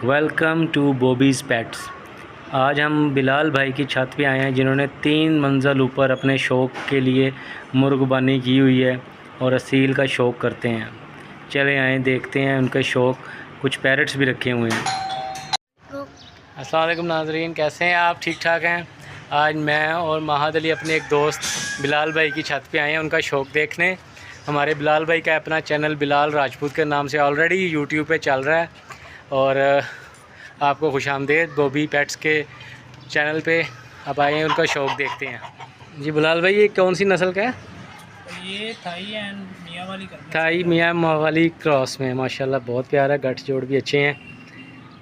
Welcome to बॉबीज़ pets. आज हम बिलाल भाई की छत पे आए हैं, जिन्होंने 3 मंजिल ऊपर अपने शौक़ के लिए मुर्गबानी की हुई है और असील का शौक़ करते हैं। चले आए देखते हैं उनके शौक़। कुछ पैरट्स भी रखे हुए हैं। अस्सलाम वालेकुम नाज़रीन, कैसे हैं आप? ठीक ठाक हैं? आज मैं और महाद अली अपने एक दोस्त बिलाल भाई की छत पे आए हैं उनका शौक़ देखने। हमारे बिलाल भाई का अपना चैनल बिलाल राजपूत के नाम से ऑलरेडी यूट्यूब पे चल रहा है और आपको खुशामदीद बॉबी पेट्स के चैनल पे। अब आए हैं उनका शौक़ देखते हैं। जी बिलाल भाई, ये कौन सी नस्ल का है? ये थाई एंड मियाँ वाली थाई मियाँ वाली क्रॉस में माशाल्लाह बहुत प्यारा, गठ जोड़ भी अच्छे हैं,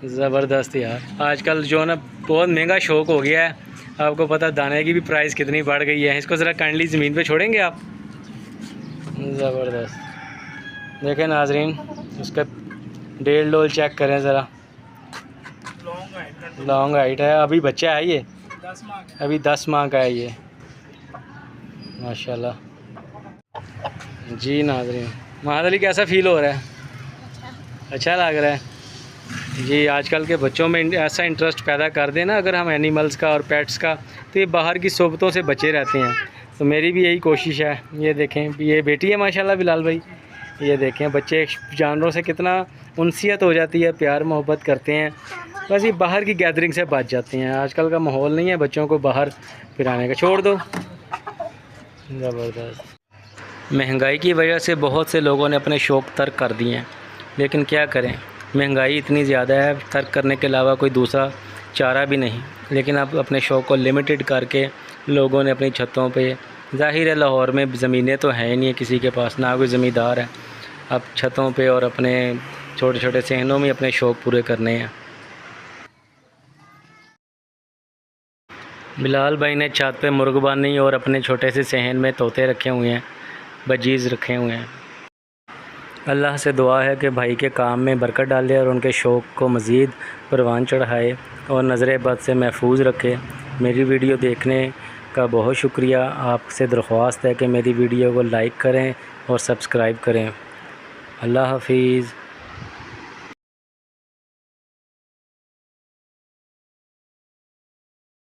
ज़बरदस्त यार। आजकल जो ना बहुत महंगा शौक़ हो गया है, आपको पता दाने की भी प्राइस कितनी बढ़ गई है। इसको ज़रा काइंडली ज़मीन पे छोड़ेंगे आप? ज़बरदस्त देखें नाजरीन, उसका डेल डोल चेक करें ज़रा। लॉन्ग हाइट है। अभी बच्चा है ये 10 माह का। अभी 10 माह का है ये माशाल्लाह। जी नाजरीन, महाद अली कैसा फ़ील हो रहा है? अच्छा लग रहा है जी। आजकल के बच्चों में ऐसा इंटरेस्ट पैदा कर देना अगर हम एनिमल्स का और पेट्स का, तो ये बाहर की सोबतों से बचे रहते हैं। तो मेरी भी यही कोशिश है। ये देखें, ये बेटी है माशाल्लाह बिलाल भाई। ये देखें बच्चे जानवरों से कितना उनसियत हो जाती है, प्यार मोहब्बत करते हैं। बस ये बाहर की गैदरिंग से बच जाते हैं। आजकल का माहौल नहीं है बच्चों को बाहर फिराने का, छोड़ दो। ज़बरदस्त। महंगाई की वजह से बहुत से लोगों ने अपने शौक़ तर्क कर दिए हैं, लेकिन क्या करें, महंगाई इतनी ज़्यादा है, तर्क करने के अलावा कोई दूसरा चारा भी नहीं। लेकिन अब अपने शौक़ को लिमिटेड करके लोगों ने अपनी छतों पे, ज़ाहिर है लाहौर में ज़मीनें तो हैं नहीं है किसी के पास, ना कोई ज़मींदार है, अब छतों पे और अपने छोटे छोटे सहनों में अपने शौक़ पूरे करने हैं। बिलाल भाई ने छत पे मुर्गबानी और अपने छोटे से सहन में तोते रखे हुए हैं, बजीज़ रखे हुए हैं। अल्लाह से दुआ है कि भाई के काम में बरकत डाले और उनके शौक़ को मज़ीद परवान चढ़ाए और नज़र बद से महफूज रखे। मेरी वीडियो देखने का बहुत शुक्रिया। आपसे दरख्वास्त है कि मेरी वीडियो को लाइक करें और सब्सक्राइब करें। अल्लाह हाफिज़।